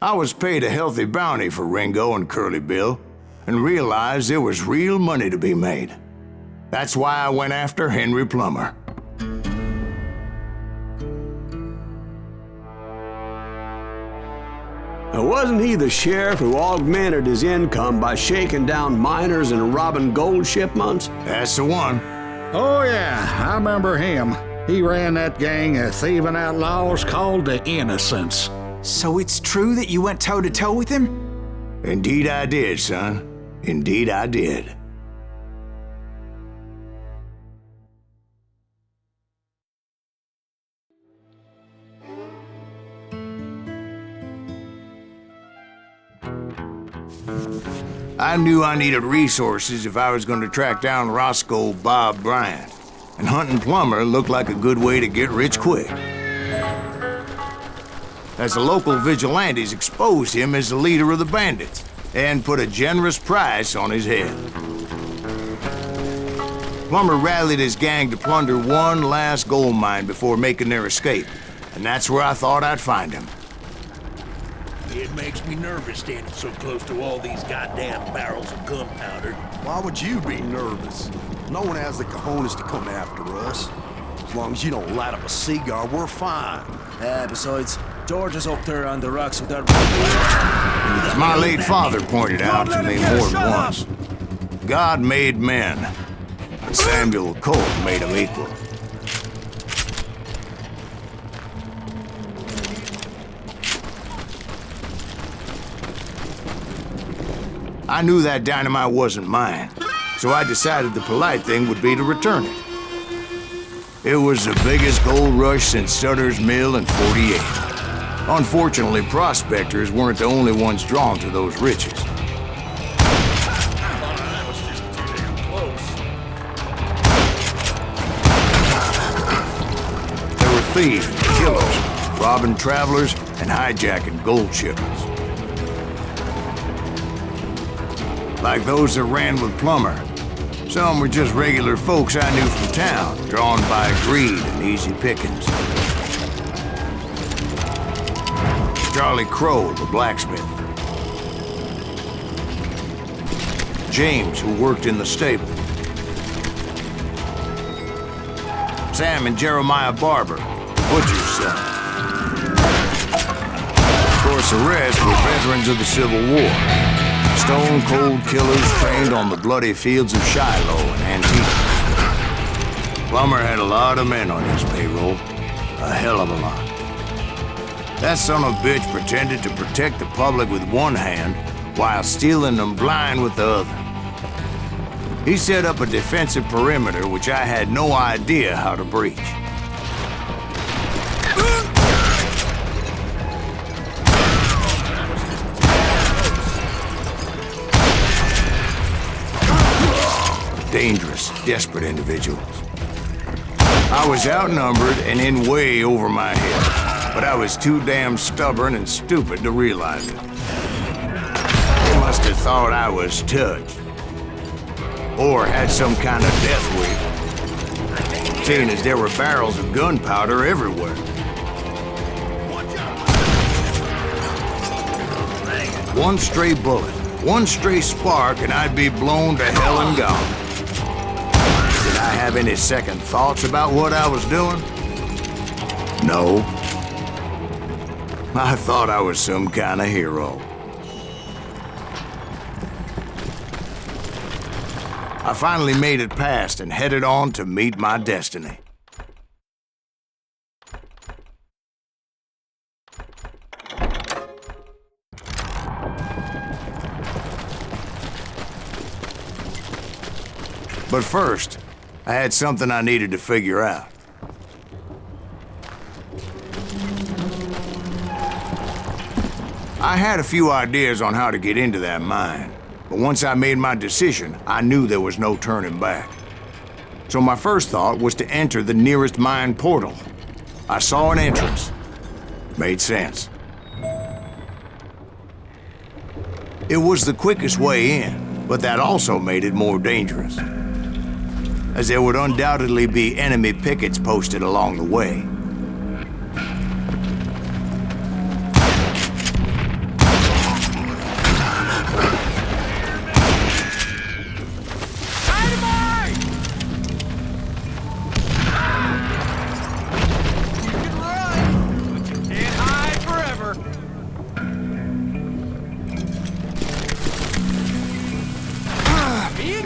I was paid a healthy bounty for Ringo and Curly Bill, and realized there was real money to be made. That's why I went after Henry Plummer. Wasn't he the sheriff who augmented his income by shaking down miners and robbing gold shipments? That's the one. Oh yeah, I remember him. He ran that gang of thieving outlaws called the Innocents. So it's true that you went toe-to-toe with him? Indeed I did, son. Indeed I did. I knew I needed resources if I was going to track down Roscoe Bob Bryant, and hunting Plummer looked like a good way to get rich quick. As the local vigilantes exposed him as the leader of the bandits, and put a generous price on his head. Plummer rallied his gang to plunder one last gold mine before making their escape, and that's where I thought I'd find him. It makes me nervous standing so close to all these goddamn barrels of gunpowder. Why would you be nervous? No one has the cojones to come after us. As long as you don't light up a cigar, we're fine. Besides, George is up there on the rocks with that... As my late father pointed out to me more than once, God made men, but Samuel Colt made them equal. I knew that dynamite wasn't mine, so I decided the polite thing would be to return it. It was the biggest gold rush since Sutter's Mill in '48. Unfortunately, prospectors weren't the only ones drawn to those riches. There were thieves and killers, robbing travelers and hijacking gold shipments. Like those that ran with Plummer. Some were just regular folks I knew from town, drawn by greed and easy pickings. Charlie Crow, the blacksmith. James, who worked in the stable. Sam and Jeremiah Barber, the butcher's son. Of course, the rest were veterans of the Civil War. Stone-cold killers trained on the bloody fields of Shiloh and Antietam. Plummer had a lot of men on his payroll. A hell of a lot. That son of a bitch pretended to protect the public with one hand while stealing them blind with the other. He set up a defensive perimeter which I had no idea how to breach. Dangerous, desperate individuals. I was outnumbered and in way over my head, but I was too damn stubborn and stupid to realize it. They must have thought I was touched, or had some kind of death wish, seeing as there were barrels of gunpowder everywhere. One stray bullet, one stray spark, and I'd be blown to hell and gone. Did I have any second thoughts about what I was doing? No. I thought I was some kind of hero. I finally made it past and headed on to meet my destiny. But first, I had something I needed to figure out. I had a few ideas on how to get into that mine, but once I made my decision, I knew there was no turning back. So my first thought was to enter the nearest mine portal. I saw an entrance. Made sense. It was the quickest way in, but that also made it more dangerous, as there would undoubtedly be enemy pickets posted along the way.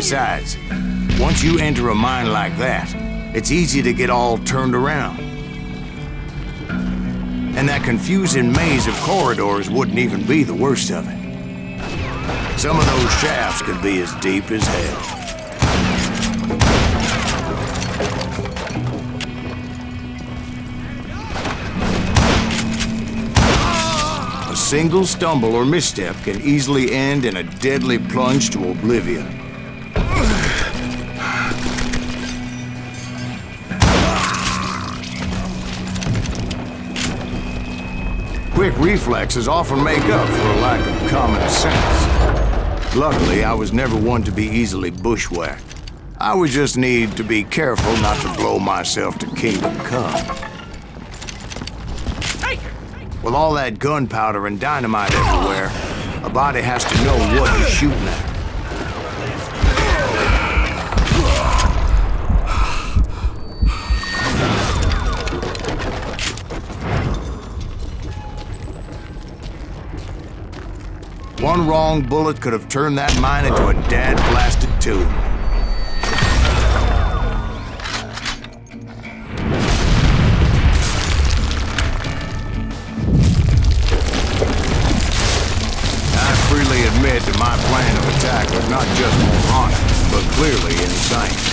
Besides, once you enter a mine like that, it's easy to get all turned around. And that confusing maze of corridors wouldn't even be the worst of it. Some of those shafts could be as deep as hell. A single stumble or misstep can easily end in a deadly plunge to oblivion. Quick reflexes often make up for a lack of common sense. Luckily, I was never one to be easily bushwhacked. I would just need to be careful not to blow myself to kingdom come. With all that gunpowder and dynamite everywhere, a body has to know what he's shooting at. One wrong bullet could have turned that mine into a dad-blasted tomb. I freely admit that my plan of attack was not just moronic, but clearly insane.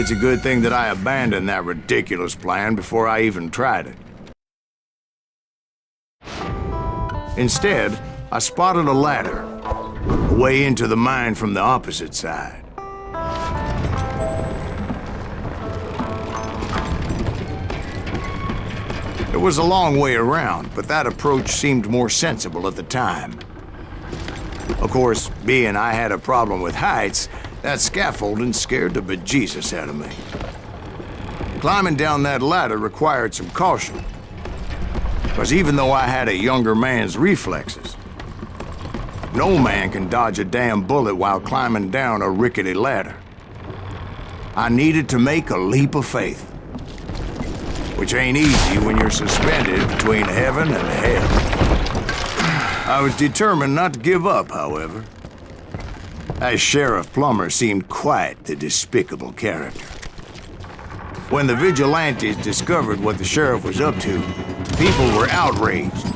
It's a good thing that I abandoned that ridiculous plan before I even tried it. Instead, I spotted a ladder, a way into the mine from the opposite side. It was a long way around, but that approach seemed more sensible at the time. Of course, being I had a problem with heights, that scaffolding scared the bejesus out of me. Climbing down that ladder required some caution, because even though I had a younger man's reflexes, no man can dodge a damn bullet while climbing down a rickety ladder. I needed to make a leap of faith, which ain't easy when you're suspended between heaven and hell. I was determined not to give up, however. As Sheriff Plummer seemed quite the despicable character. When the vigilantes discovered what the sheriff was up to, people were outraged.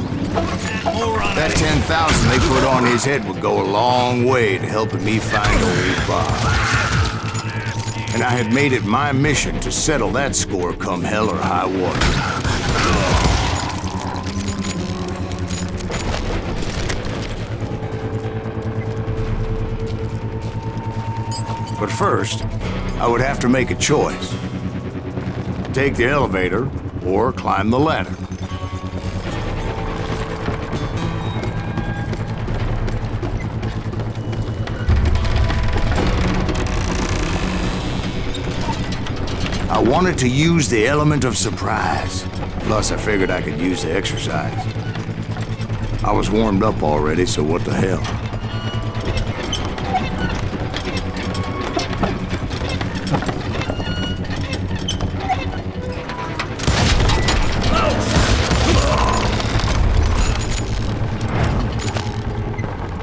That 10,000 they put on his head would go a long way to helping me find old Bob. And I had made it my mission to settle that score come hell or high water. But first, I would have to make a choice. Take the elevator or climb the ladder. I wanted to use the element of surprise. Plus, I figured I could use the exercise. I was warmed up already, so what the hell?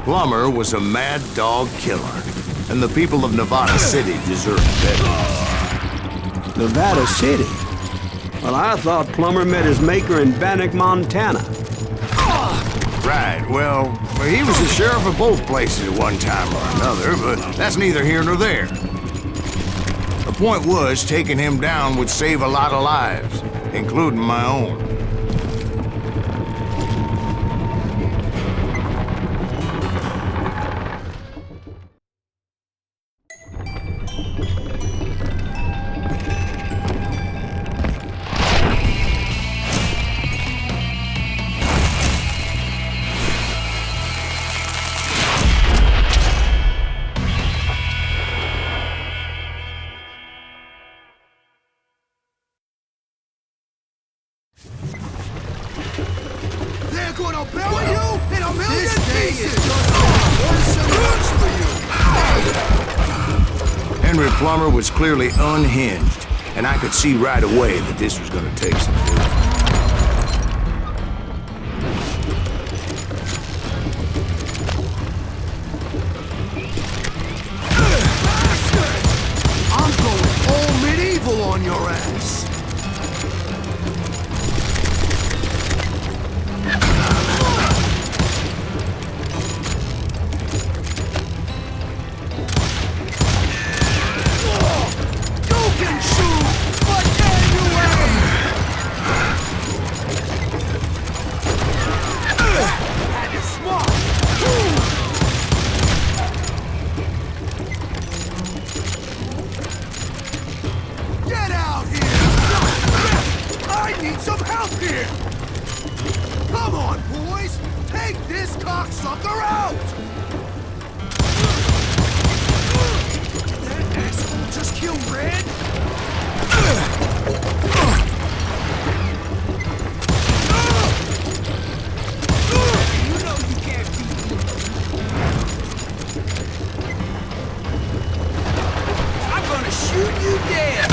Plummer was a mad dog killer, and the people of Nevada City deserved better. Nevada City? Well, I thought Plummer met his maker in Bannock, Montana. Right, well, he was the sheriff of both places at one time or another, but that's neither here nor there. The point was, taking him down would save a lot of lives, including my own. They're gonna bury you in a million pieces! There's some goods for you! Henry Plummer was clearly unhinged, and I could see right away that this was gonna take some doing. I'm going all medieval on your ass. You can shoot, but can you aim? That is smart. Get out here! I need some help here! Come on, boys! Take this cocksucker out! Did that asshole just kill Red? You know you can't beat me. I'm gonna shoot you dead!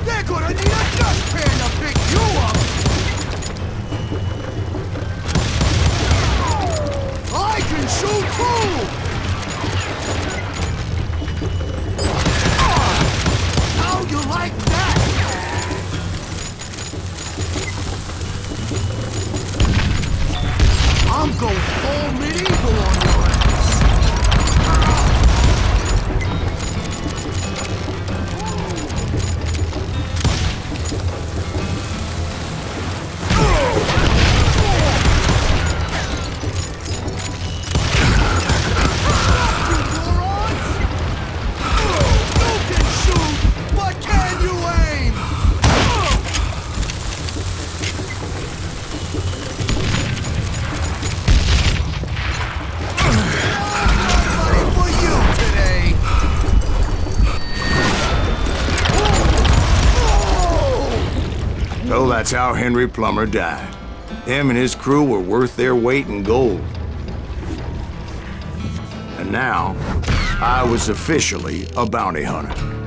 They're gonna need a dustpan to pick you up! I can shoot too! How you like that? I'm going full medieval on your ass! So that's how Henry Plummer died. Him and his crew were worth their weight in gold. And now, I was officially a bounty hunter.